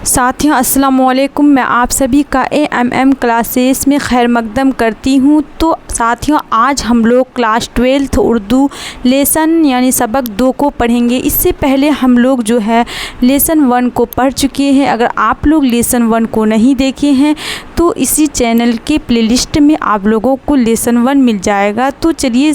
साथियों अस्सलाम वालेकुम, मैं आप सभी का AMM क्लासेस में खैर मकदम करती हूँ। तो साथियों, आज हम लोग क्लास 12 उर्दू लेसन यानी सबक 2 को पढ़ेंगे। इससे पहले हम लोग जो है लेसन 1 को पढ़ चुके हैं। अगर आप लोग लेसन 1 को नहीं देखे हैं तो इसी चैनल के प्लेलिस्ट में आप लोगों को लेसन 1 मिल जाएगा। तो चलिए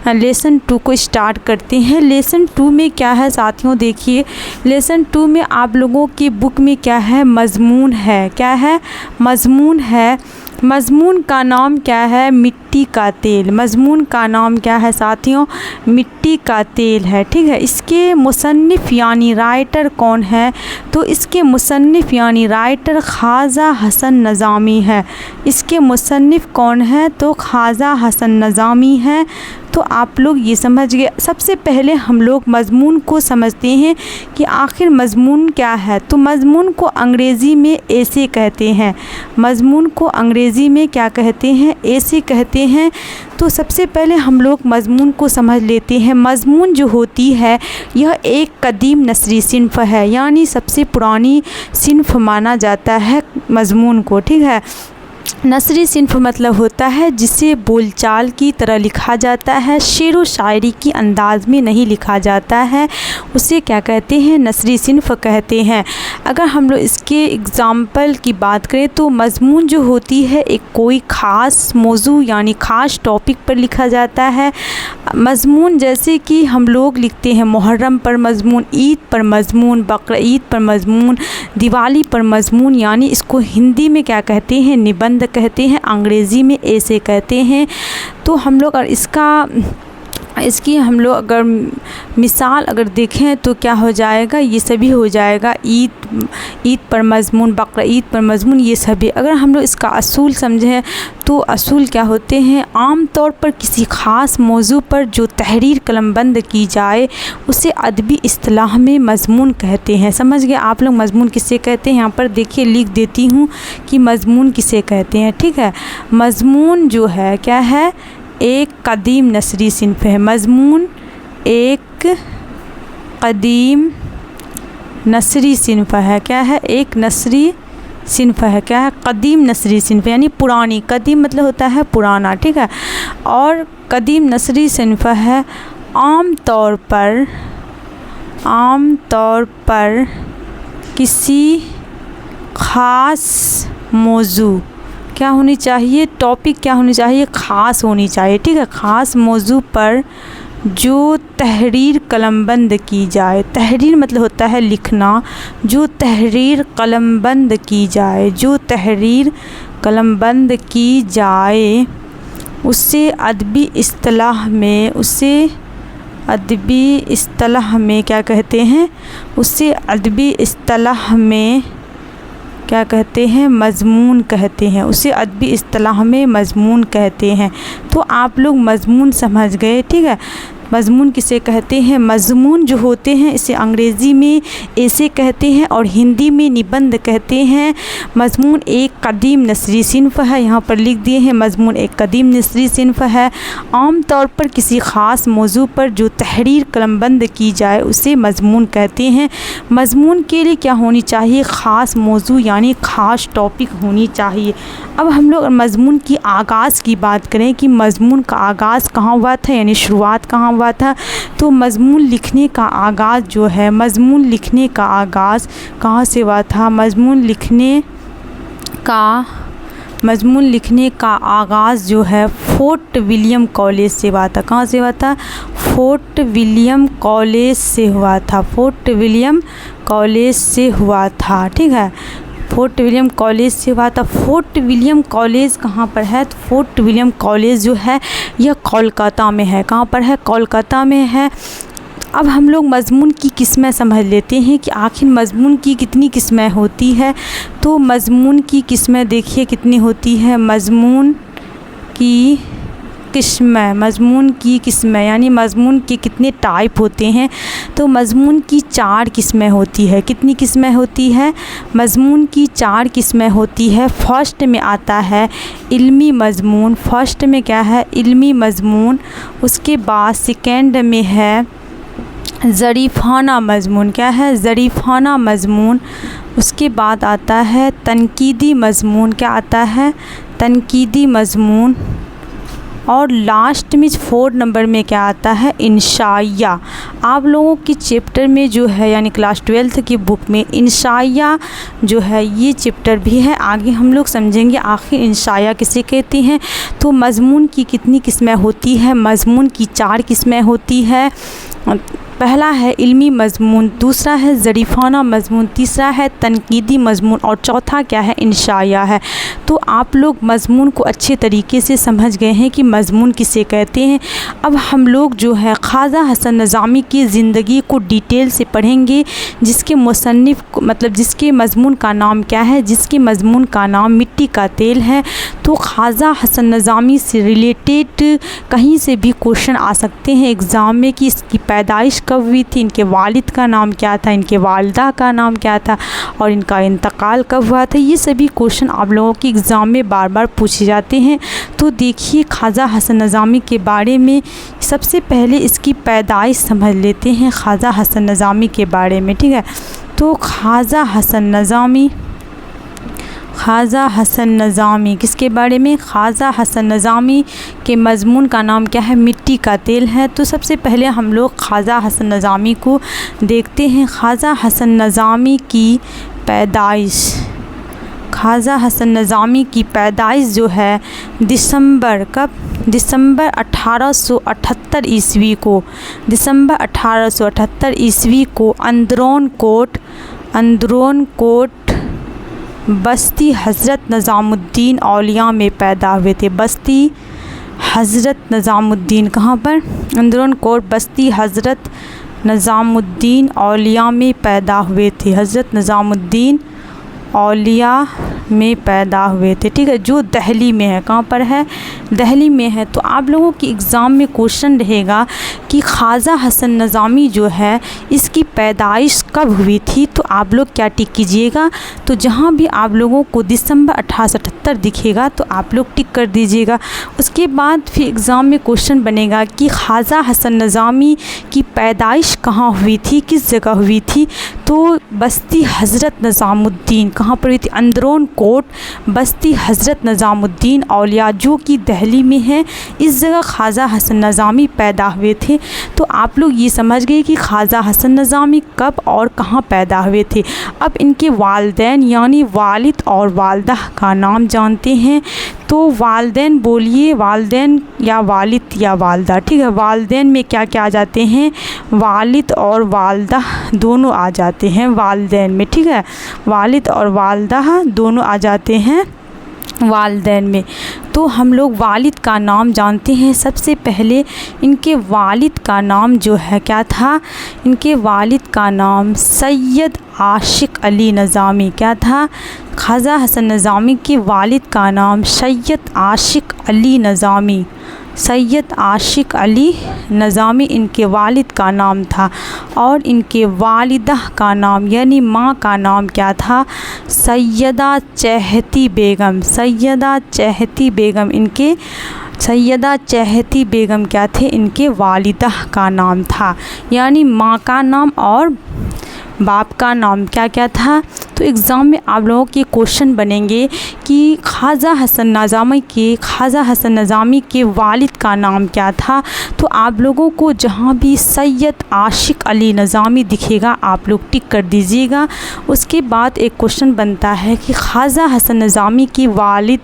लेसन 2 को स्टार्ट करते हैं। लेसन 2 में क्या है साथियों, देखिए लेसन 2 में आप लोगों की बुक में क्या है, मज़मून है। क्या है? मज़मून है। मज़मून का नाम क्या है? मिट्टी का तेल। मज़मून का नाम क्या है साथियों? मिट्टी का तेल है। ठीक है। इसके मुसन्निफ़ यानी राइटर कौन है? तो इसके मुसन्निफ़ यानी राइटर ख्वाजा हसन नज़ामी है। इसके मुसन्निफ़ कौन है? तो ख्वाजा हसन नज़ामी है। तो आप लोग ये समझ गए। सबसे पहले हम लोग मज़मून को समझते हैं कि आखिर मज़मून क्या है। तो मज़मून को अंग्रेज़ी में ऐसे कहते हैं। मज़मून को अंग्रेज़ी में क्या कहते हैं? ऐसे कहते हैं। तो सबसे पहले हम लोग मज़मून को समझ लेते हैं। मज़मून जो होती है यह एक कदीम नस्री सिन्फ़ है, यानी सबसे पुरानी सिन्फ़ माना जाता है मज़मून को। ठीक है। नसरी सिन्फ़ मतलब होता है जिसे बोलचाल की तरह लिखा जाता है, शेर व शायरी की अंदाज़ में नहीं लिखा जाता है, उसे क्या कहते हैं? नसरी सिन्फ़ कहते हैं। अगर हम लोग इसके एग्ज़ाम्पल की बात करें तो मज़मून जो होती है एक कोई ख़ास मौजू यानी ख़ास टॉपिक पर लिखा जाता है। मज़मून जैसे कि हम लोग लिखते हैं मुहर्रम पर मज़मून, ईद पर मज़मून, बकरा ईद पर मज़मून, दिवाली पर मज़मून, यानी इसको हिंदी में क्या कहते हैं? निबंध कहते हैं। अंग्रेज़ी में ऐसे कहते हैं। तो हम लोग और इसकी हम लोग अगर मिसाल अगर देखें तो क्या हो जाएगा, ये सभी हो जाएगा। ईद पर मज़मून, बकरा ईद पर मज़मून, ये सभी। अगर हम लोग इसका असूल समझें तो असूल क्या होते हैं? आम तौर पर किसी ख़ास मौजू पर जो तहरीर कलमबंद की जाए उसे अदबी इस्तिलाह में मज़मून कहते हैं। समझ गए आप लोग मज़मून किसे कहते हैं? यहाँ पर देखिए लिख देती हूँ कि मज़मून किसे कहते हैं। ठीक है। मज़मून जो है क्या है? एक कदीम नसरी सिन्फ़ है। मज़मून एक कदीम नसरी सिन्फ़ है। क्या है? एक नसरी सिन्फ़ है। क्या है? कदीम नसरी सिन्फ़ यानी पुरानी। कदीम मतलब होता है पुराना। ठीक है। और कदीम नसरी सिन्फ़ है। आम तौर पर किसी ख़ास मौजू क्या होनी चाहिए? टॉपिक क्या होनी चाहिए? ख़ास होनी चाहिए। ठीक है। ख़ास मौजू पर जो तहरीर कलमबंद की जाए। तहरीर मतलब होता है लिखना। जो तहरीर कलमबंद की जाए, जो तहरीर कलमबंद की जाए उसे अदबी इस्तिलाह में क्या कहते हैं? उसे अदबी इस्तिलाह में क्या कहते हैं? मज़मून कहते हैं। उसे अदबी इस्तिलाह में मज़मून कहते हैं। तो आप लोग मज़मून समझ गए। ठीक है। मज़मून किसे कहते हैं? मज़मून जो होते हैं इसे अंग्रेज़ी में ऐसे कहते हैं और हिंदी में निबंध कहते हैं। मज़मून एक कदीम नसरी सिन्फ़ है। यहाँ पर लिख दिए हैं मज़मून एक कदीम नसरी सिन्फ़ है। आम तौर पर किसी ख़ास मौजू पर जो तहरीर कलमबंद की जाए उसे मज़मून कहते हैं। मज़मून के लिए क्या होनी चाहिए? ख़ास मौजू यानी ख़ास टॉपिक होनी चाहिए। अब हम लोग मज़मून की आगाज़ की बात करें कि मज़मून का आगाज़ कहाँ हुआ था, यानी शुरुआत कहाँ हुआ था। तो मज़मून लिखने का आगाज़ जो है, मज़मून लिखने का आगाज़ कहाँ से हुआ था? मज़मून लिखने का आगाज़ जो है फोर्ट विलियम कॉलेज से हुआ था। कहाँ से हुआ था? फोर्ट विलियम कॉलेज से हुआ था। फोर्ट विलियम कॉलेज से हुआ था। ठीक है। फोर्ट विलियम कॉलेज से हुआ था। फोर्ट विलियम कॉलेज कहाँ पर है? तो फोर्ट विलियम कॉलेज जो है यह कोलकाता में है। कहाँ पर है? कोलकाता में है। अब हम लोग मज़मून की किस्में समझ लेते हैं कि आखिर मज़मून की कितनी किस्में होती है। तो मज़मून की किस्में देखिए कितनी होती है। मज़मून की किस्में यानी मज़मून के कितने टाइप होते हैं। तो मज़मून की 4 किस्में होती है। कितनी किस्में होती है? मज़मून की 4 किस्में होती है। फर्स्ट में आता है इल्मी मज़मून। फर्स्ट में क्या है? इल्मी मज़मून। उसके बाद सेकेंड में है ज़रीफ़ाना मज़मून, क्या है? ज़रीफ़ाना मज़मून। उसके बाद आता है तनकीदी मज़मून, क्या आता है? तनकीदी मज़मून। और लास्ट में 4 नंबर में क्या आता है? इंशाइया। आप लोगों की चैप्टर में जो है यानी क्लास 12th की बुक में इंशाइया जो है ये चैप्टर भी है। आगे हम लोग समझेंगे आखिर इंशाइया किसे कहते हैं। तो मज़मून की कितनी किस्में होती है? मज़मून की 4 किस्में होती है। पहला है इल्मी मज़मून, दूसरा है ज़रीफ़ाना मज़मून, तीसरा है तनकीदी मज़मून और चौथा क्या है? इंशाइया है। तो आप लोग मज़मून को अच्छे तरीके से समझ गए हैं कि मज़मून किसे कहते हैं। अब हम लोग जो है ख्वाजा हसन नज़ामी की ज़िंदगी को डिटेल से पढ़ेंगे, जिसके मुसन्निफ़ मतलब जिसके मज़मून का नाम क्या है? जिसके मज़मून का नाम मिट्टी का तेल है। तो ख्वाजा हसन नज़ामी से रिलेटेड कहीं से भी क्वेश्चन आ सकते हैं एग्ज़ाम में कि इसकी पैदाइश कब हुई थी, इनके वालिद का नाम क्या था, इनके वालिदा का नाम क्या था और इनका इंतकाल कब हुआ था। ये सभी क्वेश्चन आप लोगों के एग्ज़ाम में बार बार पूछे जाते हैं। तो देखिए ख्वाजा हसन नज़ामी के बारे में सबसे पहले इसकी पैदाइश समझ लेते हैं ख्वाजा हसन नज़ामी के बारे में, ठीक है। तो ख्वाजा हसन नज़ामी किसके बारे में? ख्वाजा हसन नज़ामी के मज़मून का नाम क्या है? मिट्टी का तेल है। तो सबसे पहले हम लोग ख्वाजा हसन नज़ामी को देखते हैं। ख्वाजा हसन नज़ामी की पैदाइश, ख्वाजा हसन नज़ामी की पैदाइश जो है दिसंबर 1878 ईस्वी को, दिसंबर 1878 ईस्वी को अंदरोन कोट बस्ती हज़रत निज़ामुद्दीन औलिया में पैदा हुए थे। बस्ती हज़रत निज़ामुद्दीन कहाँ पर? अंदरोन कोट बस्ती हज़रत निज़ामुद्दीन औलिया में पैदा हुए थे। हज़रत निज़ामुद्दीन औलिया में पैदा हुए थे, ठीक है, जो दिल्ली में है। कहाँ पर है? दिल्ली में है। तो आप लोगों की एग्ज़ाम में क्वेश्चन रहेगा कि ख्वाजा हसन नज़ामी जो है इसकी पैदाइश कब हुई थी। तो आप लोग क्या टिक कीजिएगा? तो जहाँ भी आप लोगों को दिसंबर 1878 दिखेगा तो आप लोग टिक कर दीजिएगा। उसके बाद फिर एग्ज़ाम में क्वेश्चन बनेगा कि ख्वाजा हसन नज़ामी की पैदाइश कहाँ हुई थी, किस जगह हुई थी। तो बस्ती हज़रत निज़ामुद्दीन कहाँ पर हुई थी? अंदरोन कोट बस्ती हज़रत निज़ामुद्दीन औलिया जो कि दिल्ली में है, इस जगह ख्वाजा हसन नज़ामी पैदा हुए थे। तो आप लोग ये समझ गए कि ख्वाजा हसन नज़ामी कब और कहाँ पैदा हुए थे। अब इनके वालिदैन यानी वालिद और वालिदा का नाम जानते हैं। तो वालिदैन बोलिए, वालिदैन या वालिद या वालिदा, ठीक है। वालिदैन में क्या क्या आ जाते हैं? वालिद और वालिदा दोनों आ जाते हैं वालिदैन में, ठीक है। वालिद और वालिदा दोनों आ जाते हैं वालिदैन में। तो हम लोग वालिद का नाम जानते हैं। सबसे पहले इनके वालिद का नाम जो है क्या था? इनके वालिद का नाम सैयद आशिक अली नज़ामी, क्या था? ख्वाजा हसन नज़ामी के वालिद का नाम सैयद आशिक अली नज़ामी, सैयद आशिक अली नज़ामी इनके वालिद का नाम था। और इनके वालिदा का नाम यानी माँ का नाम क्या था? सैयदा चहती बेगम, सैयदा चहती बेगम। इनके सैयदा चहती बेगम क्या थे? इनके वालिदा का नाम था। यानी माँ का नाम और बाप का नाम क्या क्या था। तो एग्ज़ाम में आप लोगों के क्वेश्चन बनेंगे कि ख्वाजा हसन नज़ामी के वालिद का नाम क्या था। तो आप लोगों को जहाँ भी सैयद आशिक अली नज़ामी दिखेगा आप लोग टिक कर दीजिएगा। उसके बाद एक क्वेश्चन बनता है कि ख्वाजा हसन नज़ामी के वालिद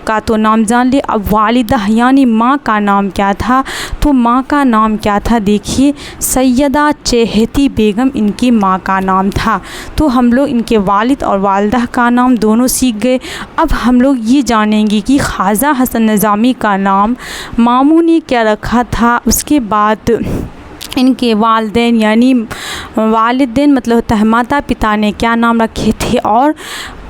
का तो नाम जान ले, अब वालिदा यानी माँ का नाम क्या था। तो माँ का नाम क्या था? देखिए सैयदा चहती बेगम इनकी माँ का नाम था। तो हम लोग इनके वालिद और वालिदा का नाम दोनों सीख गए। अब हम लोग ये जानेंगे कि ख्वाजा हसन नज़ामी का नाम मामू ने क्या रखा था। उसके बाद इनके वालिदैन यानी वालिदैन मतलब होता है माता पिता ने क्या नाम रखे थे, और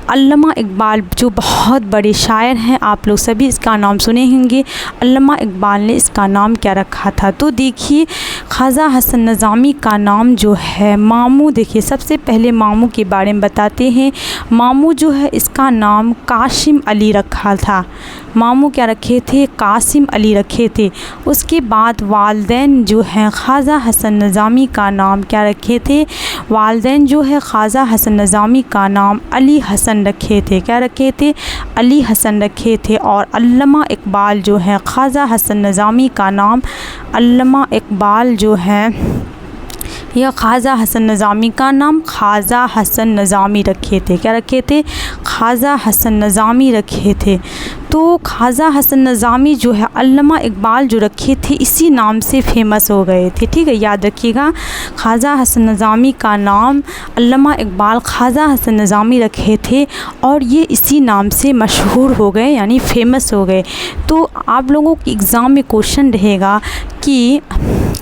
अल्लामा इकबाल जो बहुत बड़े शायर हैं, आप लोग सभी इसका नाम सुने होंगे। अल्लामा इकबाल ने इसका नाम क्या रखा था? तो देखिए ख्वाजा हसन नज़ामी का नाम जो है मामू, देखिए सबसे पहले मामू के बारे में बताते हैं। मामू जो है इसका नाम कासिम अली रखा था। मामू क्या रखे थे? कासिम अली रखे थे। उसके बाद वालदैन जो हैं ख्वाजा हसन नज़ामी का नाम क्या रखे थे? वालदैन जो है ख्वाजा हसन नज़ामी का नाम अली हसन रखे थे। क्या रखे थे? अली हसन रखे थे। और अल्लामा इकबाल जो है ख्वाजा हसन नज़ामी का नाम अल्लामा इकबाल जो है यह ख्वाजा हसन नज़ामी का नाम ख्वाजा हसन नज़ामी रखे थे। क्या रखे थे? ख्वाजा हसन नज़ामी रखे थे। तो ख्वाजा हसन नज़ामी जो है अल्लामा इकबाल जो रखे थे इसी नाम से फेमस हो गए थे। ठीक है, याद रखिएगा, ख्वाजा हसन नज़ामी का नाम अल्लामा इकबाल ख्वाजा हसन नज़ामी रखे थे और ये इसी नाम से मशहूर हो गए, यानी फेमस हो गए। तो आप लोगों के एग्ज़ाम में क्वेश्चन रहेगा कि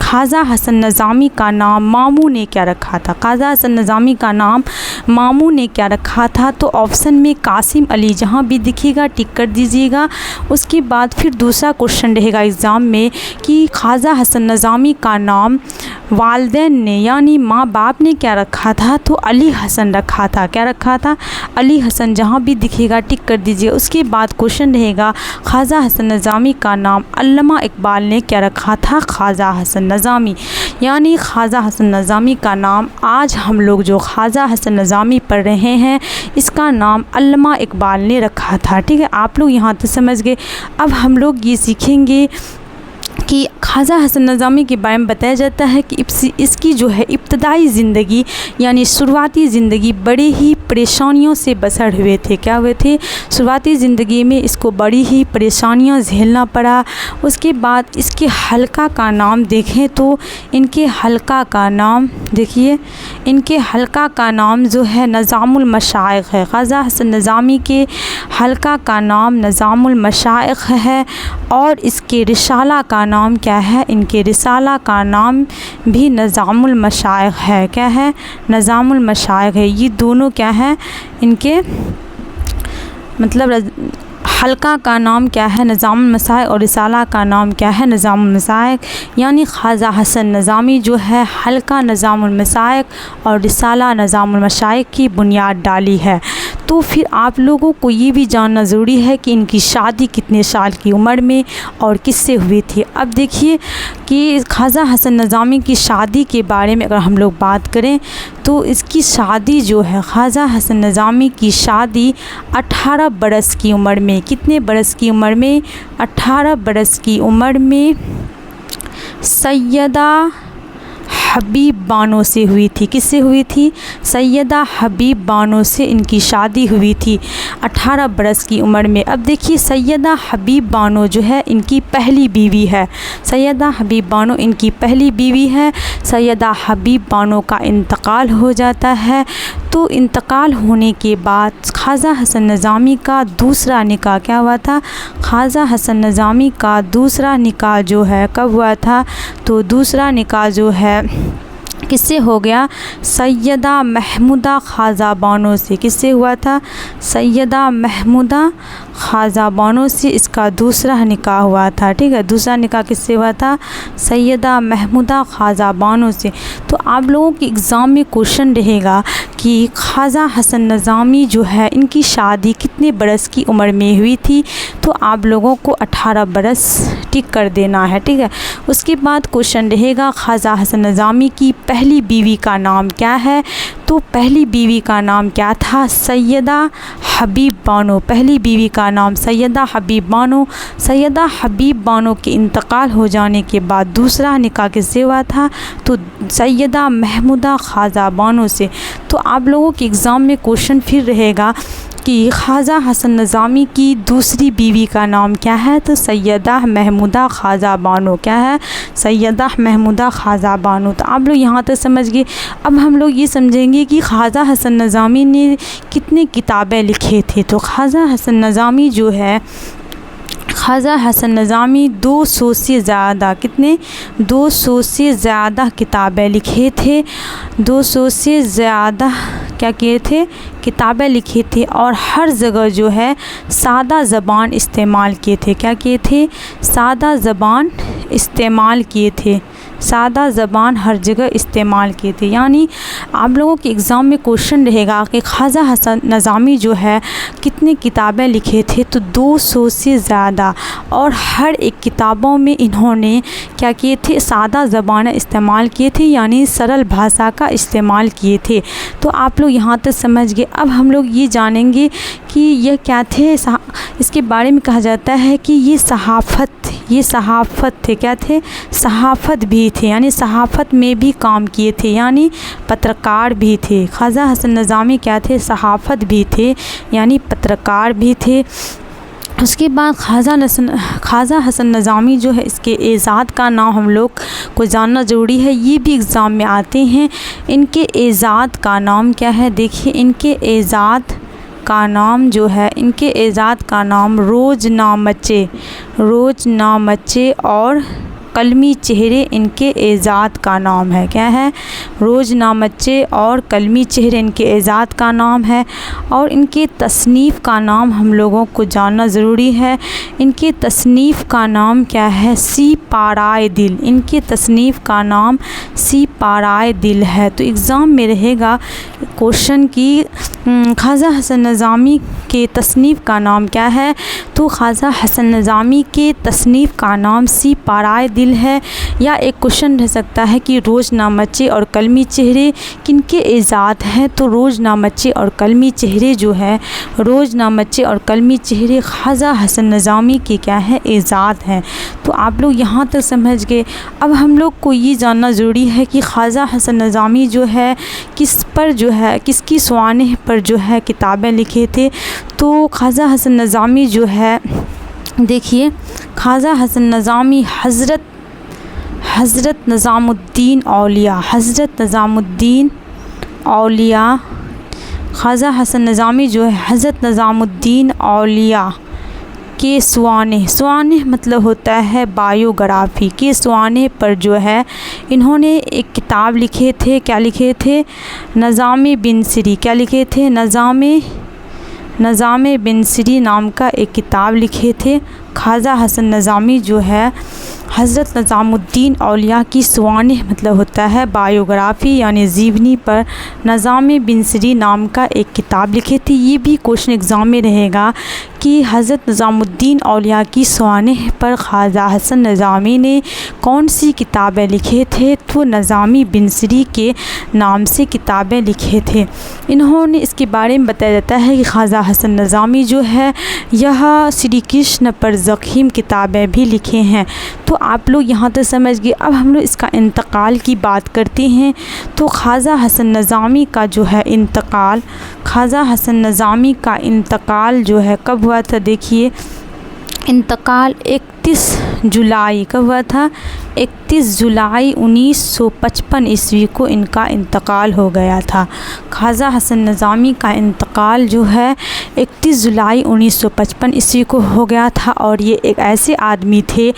ख्वाजा हसन नज़ामी का नाम मामू ने क्या रखा था? ख्वाजा हसन नज़ामी का नाम मामू ने क्या रखा था? तो ऑप्शन में कासिम अली, जहाँ भी दिखेगा टिक कर दीजिएगा। उसके बाद फिर दूसरा क्वेश्चन रहेगा एग्ज़ाम में कि ख्वाजा हसन नज़ामी का नाम वालदैन ने यानी माँ बाप ने क्या रखा था? तो अली हसन रखा था। क्या रखा था? अली हसन, जहाँ भी दिखेगा टिक कर दीजिए। उसके बाद क्वेश्चन रहेगा ख्वाजा हसन नज़ामी का नाम अल्लामा इकबाल ने क्या रखा था? ख्वाजा हसन नज़ामी, यानी ख्वाजा हसन नज़ामी का नाम आज हम लोग जो ख्वाजा हसन नज़ामी पढ़ रहे हैं इसका नाम अल्लामा इकबाल ने रखा था। ठीक है, आप लोग यहाँ तक समझ गए। अब हम लोग ये सीखेंगे कि ख्वाजा हसन नज़ामी के बारे में बताया जाता है कि इसकी जो है इब्तदाई ज़िंदगी यानी शुरुआती ज़िंदगी बड़े ही परेशानियों से बसर हुए थे। क्या हुए थे? शुरुआती ज़िंदगी में इसको बड़ी ही परेशानियां झेलना पड़ा। उसके बाद इसके हल्का का नाम देखें तो इनके हल्का का नाम देखिए, इनके हल्का का नाम जो है नज़ामुल मशाइख है। ख्वाजा हसन नज़ामी के हल्का का नाम नज़ामुल मशाइख है और इसके रिसाला का नाम क्या है? इनके रिसाला का नाम भी नज़ामुल मशाइख है। क्या है? नज़ामुल मशाइख है। ये दोनों क्या है? इनके मतलब हल्का का नाम क्या है? नज़ामुल मशाइख और रिसाला का नाम क्या है? नज़ामुल मशाइख। यानी ख्वाजा हसन नज़ामी जो है हल्का नज़ामुल मशाइख और रिसाला नज़ामुल मशाइख की बुनियाद डाली है। तो फिर आप लोगों को ये भी जानना ज़रूरी है कि इनकी शादी कितने साल की उम्र में और किससे हुई थी। अब देखिए कि ख्वाजा हसन नज़ामी की शादी के बारे में अगर हम लोग बात करें तो इसकी शादी जो है ख्वाजा हसन नज़ामी की शादी 18 बरस की उम्र में, कितने बरस की उम्र में? 18 बरस की उम्र में सैयदा हबीब बानो से हुई थी। किससे हुई थी? सैयदा हबीब बानो से इनकी शादी हुई थी 18 बरस की उम्र में। अब देखिए सैयदा हबीब बानो जो है इनकी पहली बीवी है। सैयदा हबीब बानो इनकी पहली बीवी है। सैयदा हबीब बानो का इंतकाल हो जाता है। तो इंतकाल होने के बाद ख्वाजा हसन नज़ामी का दूसरा निकाह क्या हुआ था? ख्वाजा हसन नज़ामी का दूसरा निकाह जो है कब हुआ था? तो दूसरा निकाह जो है किससे हो गया? सैयदा महमूदा ख्वाजा बानो से। किससे हुआ था? सैयदा महमूदा ख्वाजा बानो से इसका दूसरा निकाह हुआ था। ठीक है, दूसरा निकाह किससे हुआ था? सैयदा महमूदा ख्वाजा बानो से। तो आप लोगों के एग्ज़ाम में क्वेश्चन रहेगा कि ख्वाजा हसन नज़ामी जो है इनकी शादी कितने बरस की उम्र में हुई थी? तो आप लोगों को 18 बरस टिक कर देना है। ठीक है, उसके बाद क्वेश्चन रहेगा ख्वाजा हसन नज़ामी की पहली बीवी का नाम क्या है? तो पहली बीवी का नाम क्या था? सैयदा हबीब बानो। पहली बीवी का नाम सैयदा हबीब बानो। सैयदा हबीब बानो के इंतकाल हो जाने के बाद दूसरा निकाह किससे हुआ था? तो सैयदा महमूदा ख्वाजा बानो से। तो आप लोगों के एग्ज़ाम में क्वेश्चन फिर रहेगा कि ख्वाजा हसन नज़ामी की दूसरी बीवी का नाम क्या है? तो सैयदा महमूदा ख्वाजा बानो। क्या है? सैयदा महमूदा ख्वाजा बानो। तो आप लोग यहाँ तक समझ गए। अब हम लोग ये समझेंगे कि ख्वाजा हसन नज़ामी ने कितनी किताबें लिखे थे। तो ख्वाजा हसन नज़ामी जो है ख्वाजा हसन नज़ामी 200 से ज़्यादा, कितने, 200 से ज़्यादा किताबें लिखे थे, 200 से ज़्यादा क्या किए थे, किताबें लिखी थी। और हर जगह जो है सादा ज़बान इस्तेमाल किए थे। क्या किए थे, सादा ज़बान इस्तेमाल किए थे, सादा ज़बान हर जगह इस्तेमाल किए थे। यानी आप लोगों के एग्ज़ाम में क्वेश्चन रहेगा कि ख्वाजा हसन नज़ामी जो है कितने किताबें लिखे थे, तो 200 से ज़्यादा। और हर एक किताबों में इन्होंने क्या किए थे, सादा ज़बान इस्तेमाल किए थे, यानी सरल भाषा का इस्तेमाल किए थे। तो आप लोग यहाँ तक समझ गए। अब हम लोग ये जानेंगे कि यह क्या थे, इसके बारे में कहा जाता है कि ये सहाफ़त थे। क्या थे, सहाफ़त भी थे, यानी सहाफ़त में भी काम किए थे, यानी पत्रकार भी थे। ख्वाजा हसन नज़ामी क्या थे, सहाफ़त भी थे, यानी पत्रकार भी थे। उसके बाद ख्वाजा हसन नज़ामी जो है, इसके एजाद का नाम हम लोग को जानना ज़रूरी है, ये भी एग्ज़ाम में आते हैं। इनके एजाद का नाम क्या है, देखिए इनके एजाद का नाम जो है, इनके एजाद का नाम रोज़नामचे और कलमी चेहरे इनके एजाद का नाम है। क्या है, रोज़नामचे और कलमी चेहरे इनके एजाद का नाम है। और इनके तसनीफ़ का नाम हम लोगों को जानना ज़रूरी है। इनके तसनीफ़ का नाम क्या है, सी पाराए दिल। इनके तसनीफ़ का नाम सी पाराए दिल है। तो एग्ज़ाम में रहेगा क्वेश्चन की ख्वाजा हसन नज़ामी के तसनीफ़ का नाम क्या है, तो ख्वाजा हसन नज़ामी के तसनीफ़ का नाम सी पाराए दिल है। या एक क्वेश्चन रह सकता है कि रोज़नामचे और कलमी चेहरे किनके एजाद हैं, तो रोज़नामचे और कलमी चेहरे जो है, रोज़नामचे और कलमी चेहरे ख्वाजा हसन नज़ामी के क्या है, एजाद हैं। तो आप लोग यहाँ तक समझ गए। अब हम लोग को ये जानना ज़रूरी है कि ख्वाजा हसन नज़ामी जो है किस पर जो है, किसकी स्वानिह पर जो है किताबें लिखे थे। तो ख्वाजा हसन नज़ामी जो है, देखिए ख्वाजा हसन नज़ामी हज़रत निज़ामुद्दीन औलिया, ख्वाजा हसन नज़ामी जो है हज़रत निज़ामुद्दीन औलिया के स्वानिह मतलब होता है बायोग्राफी के स्वानिह पर जो है इन्होंने एक किताब लिखे थे। क्या लिखे थे, नज़ामे बिन सिरी। क्या लिखे थे, नज़ामे बिन सिरी नाम का एक किताब लिखे थे। ख्वाजा हसन नज़ामी जो है हज़रत निज़ामुद्दीन औलिया की स्वानिह मतलब होता है बायोग्राफ़ी, यानी जीवनी पर नज़ामे बिन सिरी नाम का एक किताब लिखे थे। ये भी क्वेश्चन एग्ज़ाम में रहेगा कि हज़रत निज़ामुद्दीन औलिया की स्वानिह पर ख्वाजा हसन नज़ामी ने कौन सी किताबें लिखे थे, तो नज़ामी बिन सिरी के नाम से किताबें लिखे थे। इन्होंने इसके बारे में बताया जाता है कि ख्वाजा हसन नज़ामी जो है यह श्री कृष्ण पर ज़ख़ीम किताबें भी लिखे हैं। तो आप लोग यहाँ तक समझ गए। अब हम लोग इसका इंतकाल की बात करते हैं। तो ख्वाजा हसन नज़ामी का जो है इंतकाल, ख्वाजा हसन नज़ामी का इंतकाल जो है कब हुआ था, देखिए इंतकाल 31 जुलाई कब हुआ था, 31 जुलाई 1955 ईस्वी को इनका इंतकाल हो गया था। ख्वाजा हसन नज़ामी का इंतकाल जो है 31 जुलाई 1955 ईस्वी को हो गया था। और ये एक ऐसे आदमी थे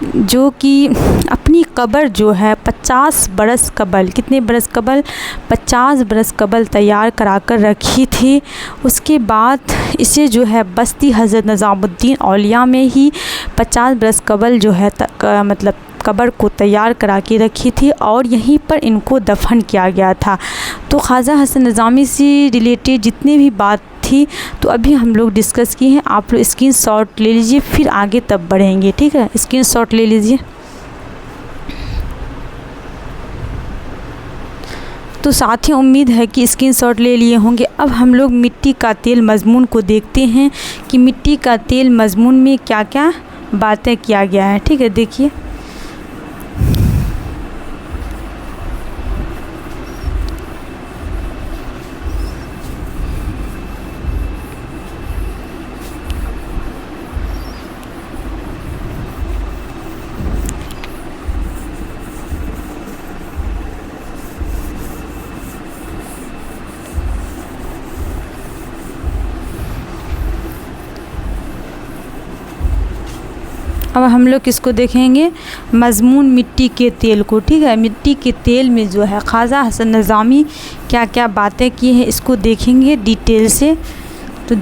जो कि अपनी कब्र जो है 50 बरस कबल, कितने बरस कबल, 50 बरस कबल तैयार करा कर रखी थी। उसके बाद इसे जो है बस्ती हज़रत निज़ामुद्दीन औलिया में ही 50 बरस कबल जो है मतलब कब्र को तैयार करा के रखी थी और यहीं पर इनको दफन किया गया था। तो ख्वाजा हसन नज़ामी से रिलेटेड जितने भी बात थी तो अभी हम लोग डिस्कस किए हैं। आप लोग स्क्रीनशॉट ले लीजिए, फिर आगे तब बढ़ेंगे, ठीक है। स्क्रीनशॉट ले लीजिए। तो साथियों उम्मीद है कि स्क्रीनशॉट ले लिए होंगे। अब हम लोग मिट्टी का तेल मज़मून को देखते हैं कि मिट्टी का तेल मज़मून में क्या क्या बातें किया गया है, ठीक है। देखिए अब हम लोग किसको देखेंगे, मज़मून मिट्टी के तेल को। ठीक है, मिट्टी के तेल में जो है ख्वाजा हसन नज़ामी क्या क्या बातें की हैं इसको देखेंगे डिटेल से। तो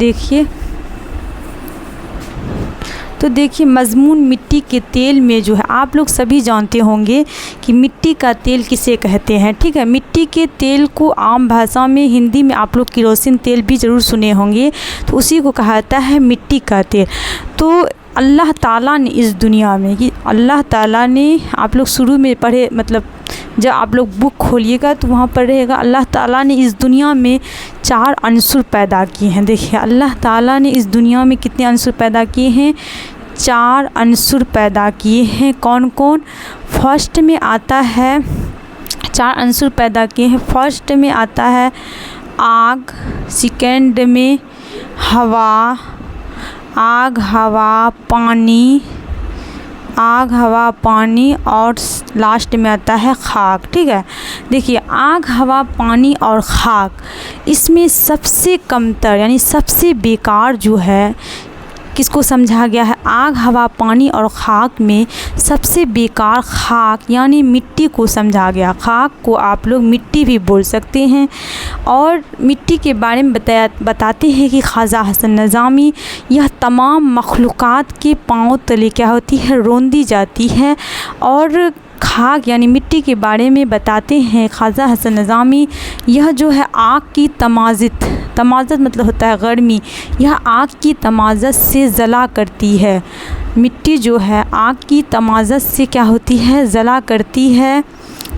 देखिए मज़मून मिट्टी के तेल में जो है, आप लोग सभी जानते होंगे कि मिट्टी का तेल किसे कहते हैं। ठीक है, मिट्टी के तेल को आम भाषा में हिंदी में आप लोग केरोसिन तेल भी ज़रूर सुने होंगे, तो उसी को कहा जाता है मिट्टी का तेल। तो अल्लाह ताला ने इस दुनिया में, कि अल्लाह ताला ने, आप लोग शुरू में पढ़े, मतलब जब आप लोग बुक खोलिएगा तो वहाँ पर रहेगा अल्लाह ताला ने इस दुनिया में 4 अंसुर पैदा किए हैं। देखिए अल्लाह ताला ने इस दुनिया में कितने अंसुर पैदा किए हैं, 4 अंसुर पैदा किए हैं। कौन कौन? फर्स्ट में आता है, 4 अंसुर पैदा किए हैं। फर्स्ट में आता है आग, सेकंड में हवा, आग हवा पानी, आग हवा पानी, और लास्ट में आता है खाक। ठीक है, देखिए आग हवा पानी और खाक, इसमें सबसे कमतर यानी सबसे बेकार जो है किसको समझा गया है, आग हवा पानी और खाक में सबसे बेकार खाक यानी मिट्टी को समझा गया। खाक को आप लोग मिट्टी भी बोल सकते हैं। और मिट्टी के बारे में बताते हैं कि ख्वाजा हसन नज़ामी यह तमाम मखलूक़ात के पाँव तले क्या होती है, रौंदी जाती है। और खाक यानी मिट्टी के बारे में बताते हैं ख्वाजा हसन नज़ामी, यह जो है आग की तमाज़त मतलब होता है गर्मी, यह आग की तमाज़त से जला करती है। मिट्टी जो है आग की तमाज़त से क्या होती है, जला करती है।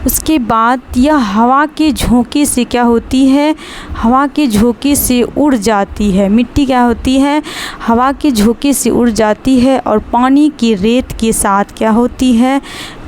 उसके बाद यह हवा के झोंके से क्या होती है, हवा के झोंके से उड़ जाती है। मिट्टी क्या होती है, हवा के झोंके से उड़ जाती है। और पानी की रेत के साथ क्या होती है,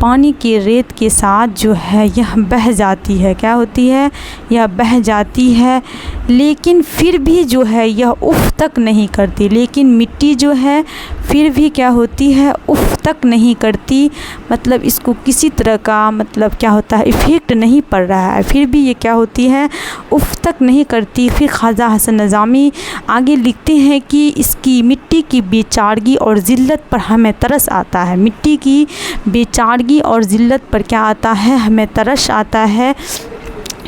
पानी की रेत के साथ जो है यह बह जाती है। क्या होती है, यह बह जाती है। लेकिन फिर भी जो है यह उफ़ तक नहीं करती। लेकिन मिट्टी जो है फिर भी क्या होती है, उफ़ तक नहीं करती। मतलब इसको किसी तरह का मतलब क्या होता है, इफ़ेक्ट नहीं पड़ रहा है, फिर भी ये क्या होती है, उफ़ तक नहीं करती। फिर ख्वाजा हसन नज़ामी आगे लिखते हैं कि इसकी मिट्टी की बेचारगी और ज़िल्लत पर हमें तरस आता है। मिट्टी की बेचारगी और ज़िल्लत पर क्या आता है, हमें तरस आता है।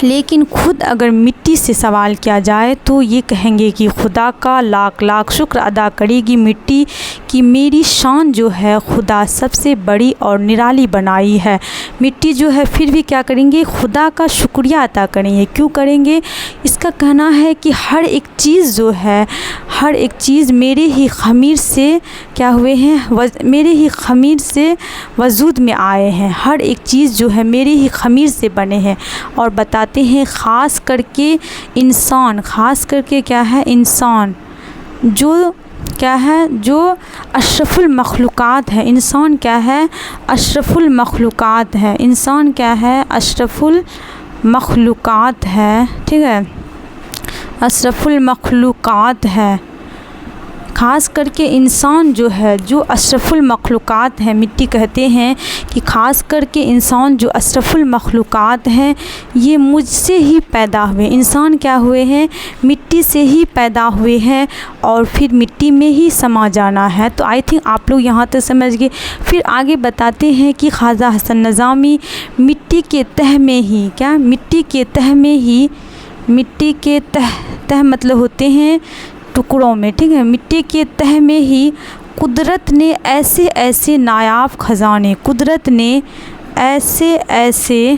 लेकिन खुद अगर मिट्टी से सवाल किया जाए तो ये कहेंगे कि खुदा का लाख लाख शुक्र अदा करेगी मिट्टी कि मेरी शान जो है खुदा सबसे बड़ी और निराली बनाई है। मिट्टी जो है फिर भी क्या करेंगे, खुदा का शुक्रिया अदा करेंगे। क्यों करेंगे, इसका कहना है कि हर एक चीज़ जो है, हर एक चीज़ मेरे ही ख़मीर से क्या हुए हैं, मेरे ही ख़मीर से वजूद में आए हैं। हर एक चीज़ जो है मेरे ही ख़मीर से बने हैं। और बताते हैं ख़ास करके इंसान, ख़ास करके क्या है, इंसान जो क्या है, जो अशरफुल मखलूक़ात है। इंसान क्या है, अशरफुल मखलूक़ात है। इंसान क्या है, अशरफुल मखलूक़ात है। ठीक है, अशरफुल मखलूक़ात है। ख़ास करके इंसान जो है, जो अशरफुल मखलूक़ात हैं, मिट्टी कहते हैं कि ख़ास करके इंसान जो अशरफुल मखलूक़ात हैं ये मुझसे ही पैदा हुए। इंसान क्या हुए हैं, मिट्टी से ही पैदा हुए हैं और फिर मिट्टी में ही समा जाना है। तो आई थिंक आप लोग यहाँ तक समझ गए। फिर आगे बताते हैं कि ख्वाजा हसन नज़ामी मिट्टी के तह में ही, क्या, मिट्टी के तह में ही, मिट्टी के तह मतलब होते हैं टुकड़ों में। ठीक है, मिट्टी के तह में ही कुदरत ने ऐसे ऐसे नायाब ख़जाने, कुदरत ने ऐसे ऐसे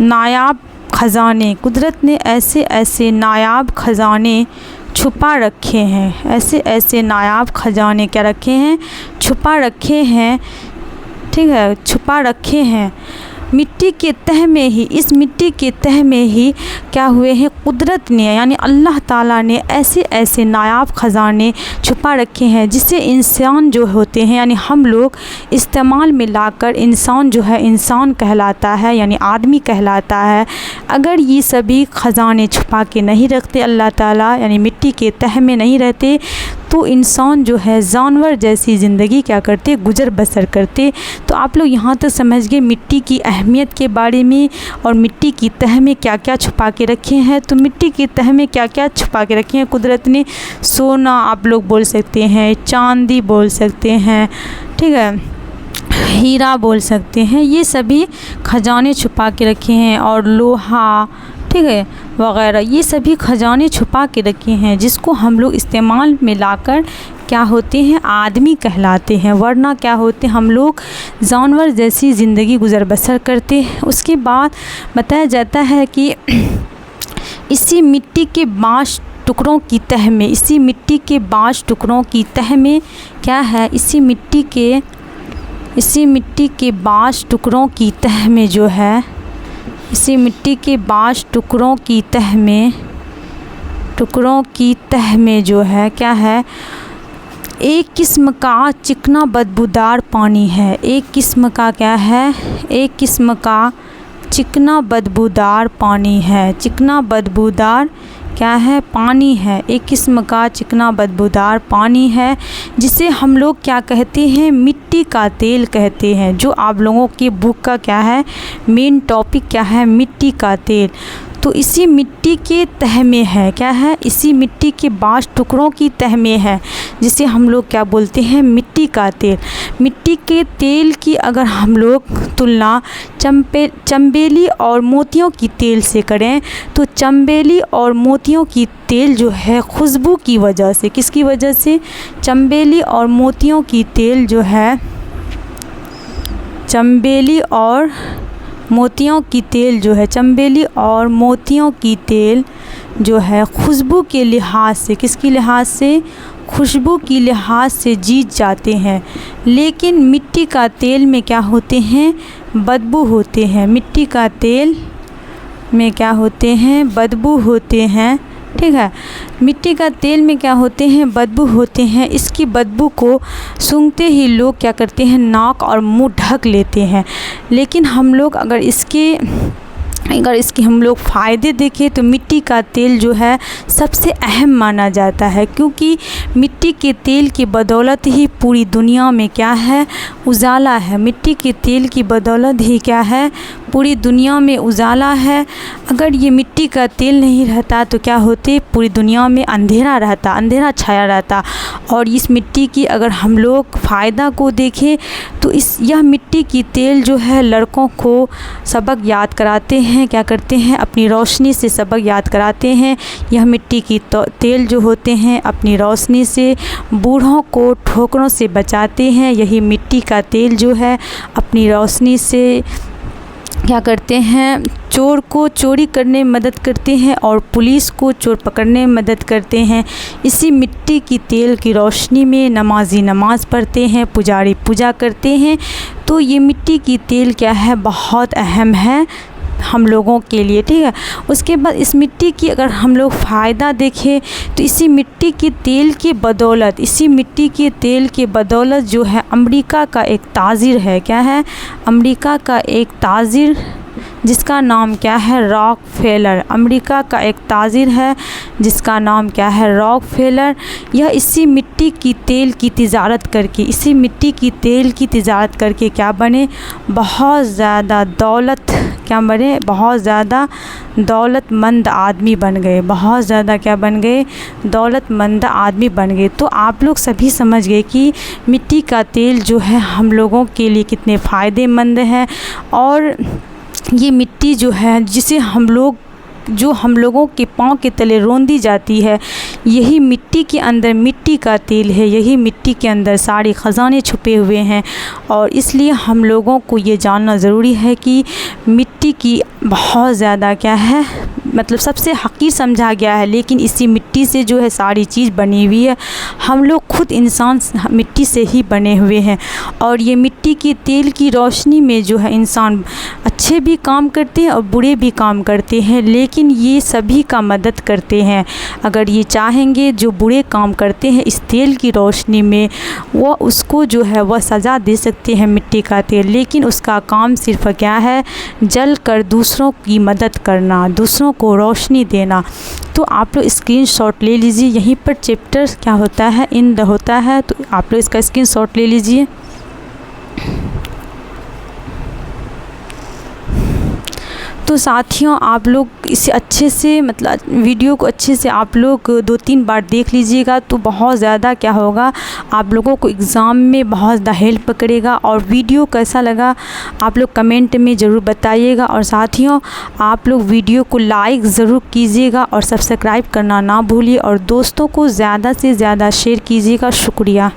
नायाब ख़जाने, कुदरत ने ऐसे ऐसे नायाब ख़जाने छुपा रखे हैं। ऐसे ऐसे नायाब ख़जाने क्या रखे हैं, छुपा रखे हैं। ठीक है, छुपा रखे हैं मिट्टी के तह में ही। इस मिट्टी के तह में ही क्या हुए हैं, कुदरत ने यानी अल्लाह ताला ने ऐसे ऐसे नायाब ख़जाने छुपा रखे हैं जिसे इंसान जो होते हैं यानी हम लोग इस्तेमाल में लाकर इंसान जो है इंसान कहलाता है, यानी आदमी कहलाता है। अगर ये सभी ख़जाने छुपा के नहीं रखते अल्लाह ताला, यानी मिट्टी के तह में नहीं रहते, तो इंसान जो है जानवर जैसी ज़िंदगी क्या करते, गुजर बसर करते। तो आप लोग यहाँ तक समझ गए मिट्टी की अहमियत के बारे में और मिट्टी की तह में क्या क्या छुपा के रखे हैं। तो मिट्टी की तह में क्या क्या छुपा के रखे हैं कुदरत ने, सोना आप लोग बोल सकते हैं, चांदी बोल सकते हैं, ठीक है, हीरा बोल सकते हैं, ये सभी खजाने छुपा के रखे हैं, और लोहा, ठीक है, वगैरह, ये सभी खजाने छुपा के रखे हैं जिसको हम लोग इस्तेमाल में लाकर क्या होते हैं, आदमी कहलाते हैं, वरना क्या होते हैं, हम लोग जानवर जैसी ज़िंदगी गुजर बसर करते हैं। उसके बाद बताया जाता है कि इसी मिट्टी के बाँस टुकड़ों की तह में, इसी मिट्टी के बाँस टुकड़ों की तह में क्या है, इसी मिट्टी के बाँस टुकड़ों की तह में जो है, इसी मिट्टी के बाँस टुकड़ों की तह में जो है क्या है, एक किस्म का चिकना बदबूदार पानी है। एक किस्म का क्या है, एक किस्म का चिकना बदबूदार पानी है। चिकना बदबूदार क्या है, पानी है। एक किस्म का चिकना बदबूदार पानी है जिसे हम लोग क्या कहते हैं, मिट्टी का तेल कहते हैं। जो आप लोगों की बुक का क्या है, मेन टॉपिक क्या है, मिट्टी का तेल। तो इसी मिट्टी के तह में है, क्या है, इसी मिट्टी के बाँस टुकड़ों की तह में है जिसे हम लोग क्या बोलते हैं, मिट्टी का तेल। मिट्टी के तेल की अगर हम लोग तुलना चंबेली और मोतियों की तेल से करें तो चंबेली और मोतियों की तेल जो है खुशबू की वजह से, किसकी वजह से, चंबेली और मोतियों की तेल जो है, चंबेली और मोतियों की तेल जो है, चंबेली और मोतियों की तेल जो है खुशबू के लिहाज से, किसकी लिहाज से, खुशबू की लिहाज से जीत जाते हैं। लेकिन मिट्टी का तेल में क्या होते हैं, बदबू होते हैं। मिट्टी का तेल में क्या होते हैं, बदबू होते हैं, ठीक है। मिट्टी का तेल में क्या होते हैं, बदबू होते हैं। इसकी बदबू को सूंघते ही लोग क्या करते हैं, नाक और मुंह ढक लेते हैं। लेकिन हम लोग अगर इसके हम लोग फ़ायदे देखें तो मिट्टी का तेल जो है सबसे अहम माना जाता है, क्योंकि मिट्टी के तेल की बदौलत ही पूरी दुनिया में क्या है, उजाला है। मिट्टी के तेल की बदौलत ही क्या है, पूरी दुनिया में उजाला है। अगर ये मिट्टी का तेल नहीं रहता तो क्या होते, पूरी दुनिया में अंधेरा रहता, अंधेरा छाया रहता। और इस मिट्टी की अगर हम लोग फ़ायदा को देखें तो यह मिट्टी की तेल जो है लड़कों को सबक याद कराते हैं, क्या करते हैं, अपनी रोशनी से सबक याद कराते हैं। यह मिट्टी की तेल जो होते हैं अपनी रोशनी से बूढ़ों को ठोकरों से बचाते हैं। यही मिट्टी का तेल जो है अपनी रोशनी से क्या करते हैं, चोर को चोरी करने में मदद करते हैं और पुलिस को चोर पकड़ने में मदद करते हैं। इसी मिट्टी की तेल की रोशनी में नमाजी नमाज़ पढ़ते हैं, पुजारी पूजा करते हैं। तो ये मिट्टी की तेल क्या है, बहुत अहम है हम लोगों के लिए, ठीक है। उसके बाद इस मिट्टी की अगर हम लोग फ़ायदा देखें तो इसी मिट्टी के तेल की बदौलत, इसी मिट्टी के तेल के बदौलत जो है अमेरिका का एक ताजिर है, क्या है, अमेरिका का एक ताजिर जिसका नाम क्या है, रॉकफेलर। अमेरिका का एक ताजिर है जिसका नाम क्या है, रॉकफेलर। यह इसी मिट्टी की तेल की तिजारत करके, इसी मिट्टी की तेल की तिजारत करके क्या बने, बहुत ज़्यादा दौलत, क्या बने, बहुत ज़्यादा दौलतमंद आदमी बन गए, बहुत ज़्यादा क्या बन गए, दौलतमंद आदमी बन गए। तो आप लोग सभी समझ गए कि मिट्टी का तेल जो है हम लोगों के लिए कितने फ़ायदेमंद है। और ये मिट्टी जो है जिसे हम लोगों के पाँव के तले रौंदी जाती है, यही मिट्टी के अंदर मिट्टी का तेल है, यही मिट्टी के अंदर सारे ख़जाने छुपे हुए हैं। और इसलिए हम लोगों को ये जानना ज़रूरी है कि मिट्टी की बहुत ज़्यादा क्या है, मतलब सबसे हकीर समझा गया है, लेकिन इसी मिट्टी से जो है सारी चीज़ बनी हुई है। हम लोग खुद इंसान मिट्टी से ही बने हुए हैं। और ये मिट्टी के तेल की रोशनी में जो है इंसान अच्छे भी काम करते हैं और बुरे भी काम करते हैं, लेकिन ये सभी का मदद करते हैं। अगर ये चाहें चाहेंगे जो बुरे काम करते हैं इस तेल की रोशनी में, वह उसको जो है वह सज़ा दे सकते हैं मिट्टी का तेल, लेकिन उसका काम सिर्फ क्या है, जल कर दूसरों की मदद करना, दूसरों को रोशनी देना। तो आप लोग स्क्रीनशॉट ले लीजिए, यहीं पर चैप्टर क्या होता है, इन होता है, तो आप लोग इसका स्क्रीनशॉट ले लीजिए। तो साथियों आप लोग इसे अच्छे से मतलब वीडियो को अच्छे से आप लोग 2-3 बार देख लीजिएगा, तो बहुत ज़्यादा क्या होगा, आप लोगों को एग्ज़ाम में बहुत ज़्यादा हेल्प करेगा। और वीडियो कैसा लगा आप लोग कमेंट में ज़रूर बताइएगा। और साथियों आप लोग वीडियो को लाइक ज़रूर कीजिएगा और सब्सक्राइब करना ना भूलिए, और दोस्तों को ज़्यादा से ज़्यादा शेयर कीजिएगा। शुक्रिया।